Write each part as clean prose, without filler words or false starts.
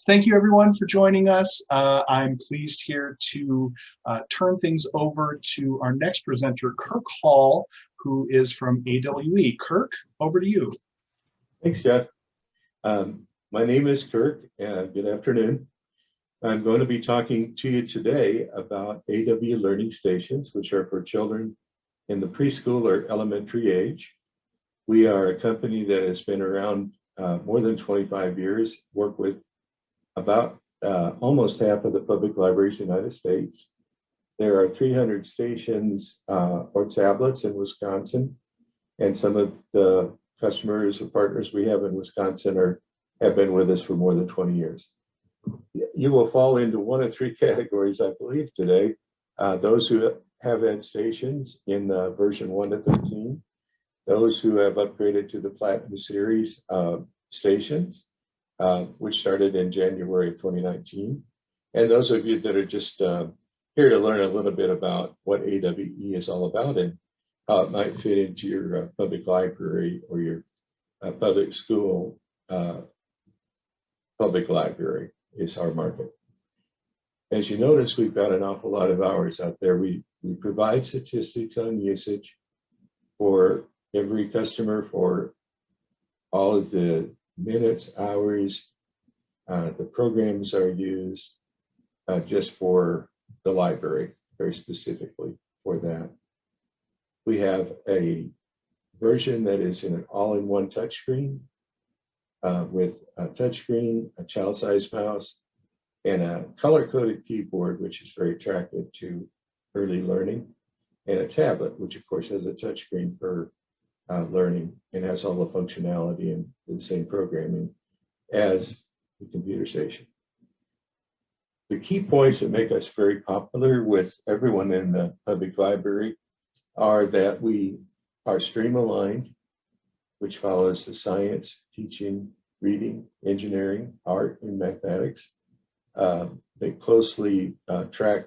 Thank you everyone for joining us. I'm pleased here to turn things over to our next presenter, Kirk Hall, who is from AWE. Kirk, over to you. Thanks, Jeff. My name is Kirk. Good afternoon. I'm going to be talking to you today about AWE learning stations, which are for children in the preschool or elementary age. We are a company that has been around more than 25 years, work with about almost half of the public libraries in the United States. There are 300 stations or tablets in Wisconsin, and some of the customers or partners we have in Wisconsin have been with us for more than 20 years. You will fall into one of three categories, I believe, today. Those who have had stations in version 1 to 13, those who have upgraded to the Platinum Series stations, which started in January of 2019, and those of you that are just here to learn a little bit about what AWE is all about and how it might fit into your public library or your public school public library is our market. As you notice, we've got an awful lot of hours out there. We provide statistics on usage for every customer for all of the minutes, hours, the programs are used just for the library, very specifically for that. We have a version that is in an all-in-one touchscreen with a touchscreen, a child-sized mouse, and a color-coded keyboard, which is very attractive to early learning, and a tablet, which of course has a touchscreen for learning and has all the functionality and the same programming as the computer station. The key points that make us very popular with everyone in the public library are that we are stream-aligned, which follows the science, teaching, reading, engineering, art, and mathematics. They closely track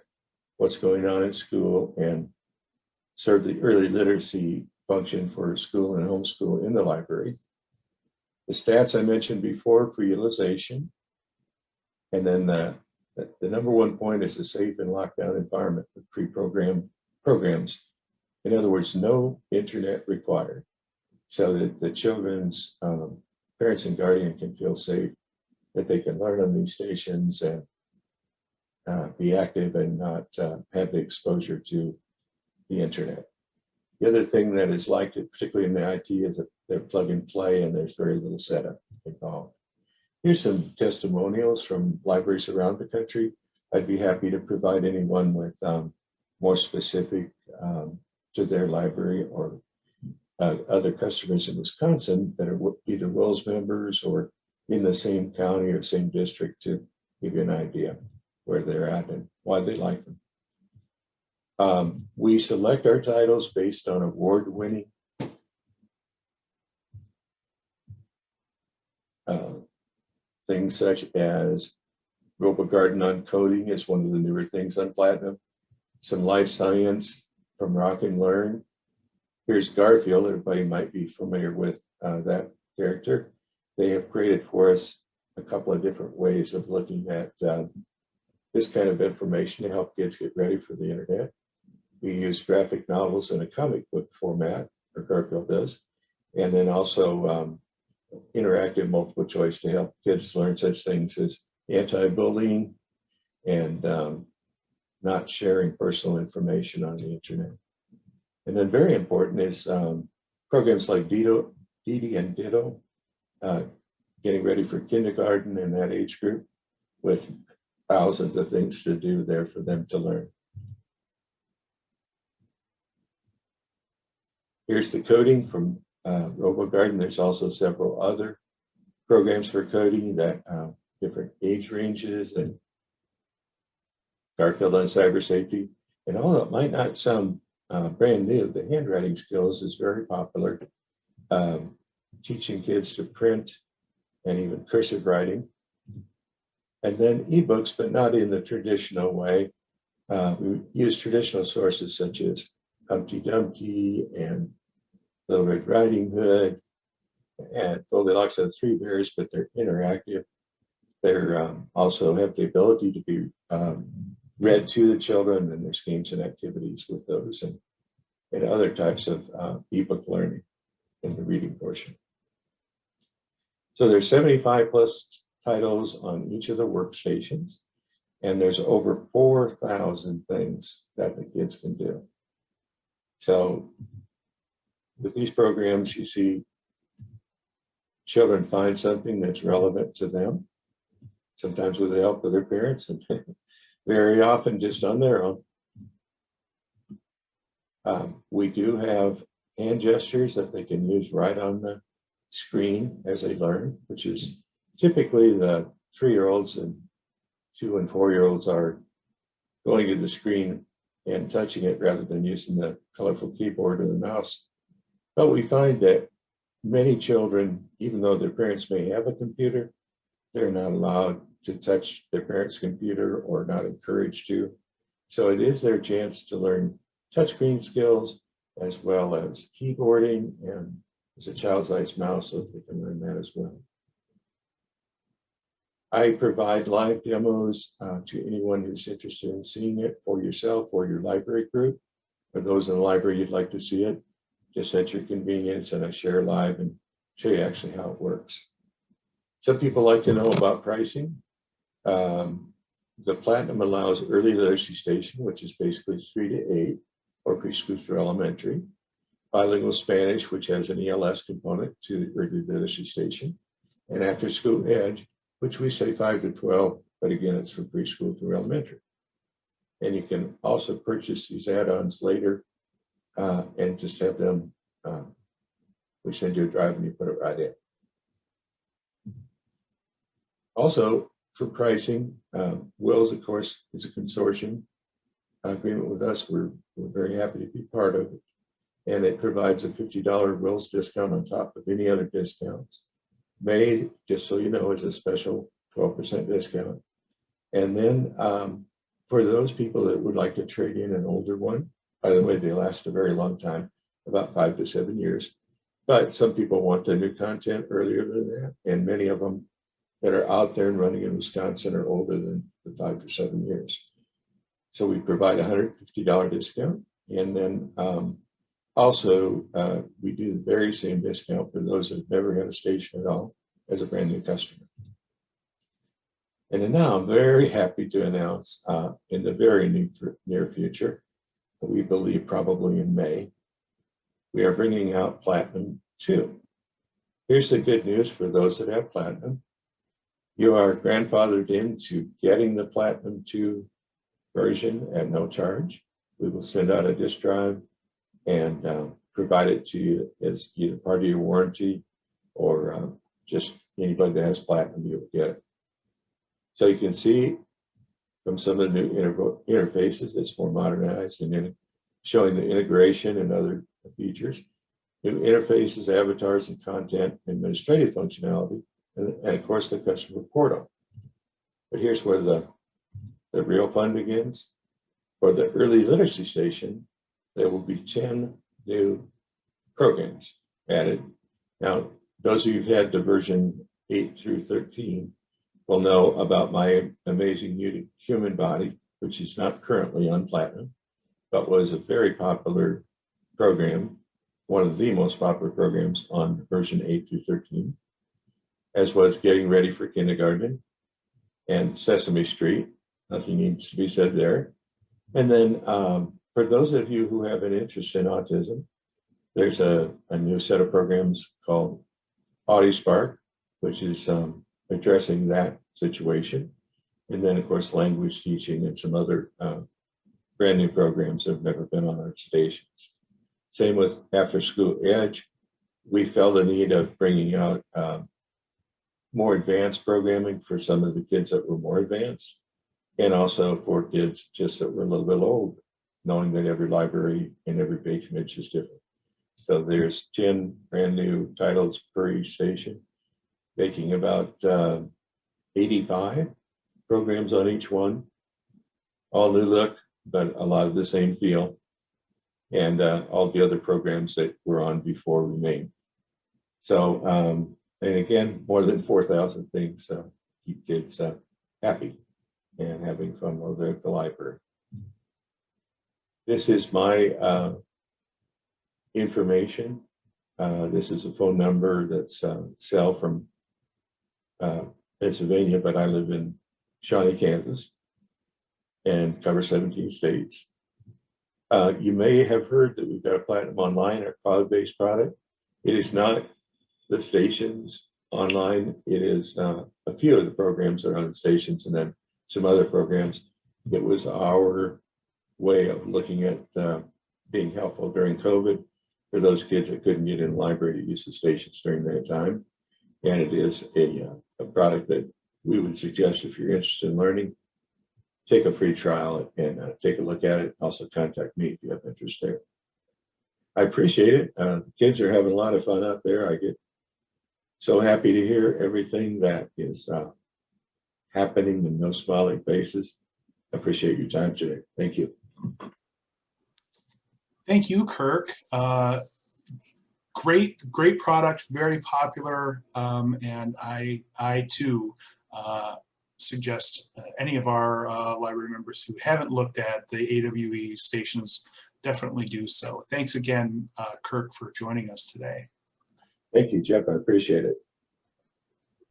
what's going on in school and serve the early literacy function for school and homeschool in the library. The stats I mentioned before for utilization, and then the number one point is a safe and lockdown environment with pre-programmed programs. In other words, no internet required, so that the children's parents and guardian can feel safe, that they can learn on these stations and be active and not have the exposure to the internet. The other thing that is liked, particularly in the IT, is that they're plug and play and there's very little setup involved. Here's some testimonials from libraries around the country. I'd be happy to provide anyone with more specific to their library or other customers in Wisconsin that are either Wills members or in the same county or same district to give you an idea where they're at and why they like them. We select our titles based on award-winning things such as RoboGarden on coding is one of the newer things on Platinum. Some life science from Rock and Learn. Here's Garfield. Everybody might be familiar with that character. They have created for us a couple of different ways of looking at this kind of information to help kids get ready for the internet. We use graphic novels in a comic book format, or Garfield does, and then also interactive multiple choice to help kids learn such things as anti-bullying and not sharing personal information on the internet. And then very important is programs like Didi and Ditto, getting ready for kindergarten and that age group with thousands of things to do there for them to learn. Here's the coding from RoboGarden. There's also several other programs for coding that different age ranges, and Garfield on cyber safety. And although it might not sound brand new, the handwriting skills is very popular. Teaching kids to print and even cursive writing. And then ebooks, but not in the traditional way. We use traditional sources such as Humpty Dumpty and Little Red Riding Hood and Goldilocks and the Three Bears, but they're interactive. They're also have the ability to be read to the children, and there's games and activities with those, and other types of ebook learning in the reading portion. So there's 75 plus titles on each of the workstations, and there's over 4,000 things that the kids can do. So with these programs, you see children find something that's relevant to them, sometimes with the help of their parents, and very often just on their own. We do have hand gestures that they can use right on the screen as they learn, which is typically the 3-year-olds and 2- and 4-year-olds are going to the screen and touching it rather than using the colorful keyboard or the mouse. But we find that many children, even though their parents may have a computer, they're not allowed to touch their parents' computer or not encouraged to. So it is their chance to learn touchscreen skills as well as keyboarding, and as a child's likes mouse, so they can learn that as well. I provide live demos to anyone who's interested in seeing it for yourself or your library group. For those in the library you'd like to see it, just at your convenience, and I share live and show you actually how it works. Some people like to know about pricing. The Platinum allows early literacy station, which is basically 3 to 8, or preschool through elementary. Bilingual Spanish, which has an ELS component to the early literacy station. And after school edge, which we say 5 to 12, but again, it's from preschool through elementary. And you can also purchase these add-ons later and just have them, we send you a drive and you put it right in. Also, for pricing, Wills, of course, is a consortium agreement with us. We're very happy to be part of it. And it provides a $50 Wills discount on top of any other discounts. May, just so you know, is a special 12% discount. And then for those people that would like to trade in an older one, by the way, they last a very long time, about 5 to 7 years. But some people want the new content earlier than that, and many of them that are out there and running in Wisconsin are older than the 5 to 7 years. So we provide a $150 discount, and then also we do the very same discount for those that have never had a station at all as a brand new customer. And then now I'm very happy to announce in the very near future, we believe probably in May, we are bringing out Platinum 2. Here's the good news for those that have Platinum. You are grandfathered into getting the Platinum 2 version at no charge. We will send out a disk drive and provide it to you as either part of your warranty or just anybody that has Platinum, you will get it. So you can see from some of the new interfaces, it's more modernized and then showing the integration and other features, new interfaces, avatars, and content, administrative functionality, and of course the customer portal. But here's where the real fun begins. For the early literacy station, there will be 10 new programs added. Now, those of you who've had the version 8 through 13 will know about my amazing human body, which is not currently on Platinum, but was a very popular program, one of the most popular programs on version 8 through 13, as was Getting Ready for Kindergarten and Sesame Street. Nothing needs to be said there. And then for those of you who have an interest in autism, there's a new set of programs called AudiSpark, which is addressing that situation. And then, of course, language teaching and some other brand new programs that have never been on our stations. Same with After School Edge. We felt the need of bringing out more advanced programming for some of the kids that were more advanced, and also for kids just that were a little bit old, knowing that every library and every patronage is different. So there's 10 brand new titles per each station, making about 85 programs on each one. All new look, but a lot of the same feel. And all the other programs that were on before remain. So, and again, more than 4,000 things. So keep kids happy and having fun while they're at the library. This is my information. This is a phone number that's cell from Pennsylvania, but I live in Shawnee, Kansas, and cover 17 states. You may have heard that we've got a Platinum Online, our cloud-based product. It is not the stations online. It is a few of the programs that are on the stations and then some other programs. It was our way of looking at being helpful during COVID for those kids that couldn't get in the library to use the stations during that time. And it is a product that we would suggest if you're interested in learning, take a free trial and take a look at it. Also contact me if you have interest there. I appreciate it. The kids are having a lot of fun out there. I get so happy to hear everything that is happening and no smiling faces. I appreciate your time today. Thank you. Thank you, Kirk. Great product, very popular, and I too suggest any of our library members who haven't looked at the AWE stations definitely do so. Thanks again, Kirk, for joining us today. Thank you, Jeff. I appreciate it.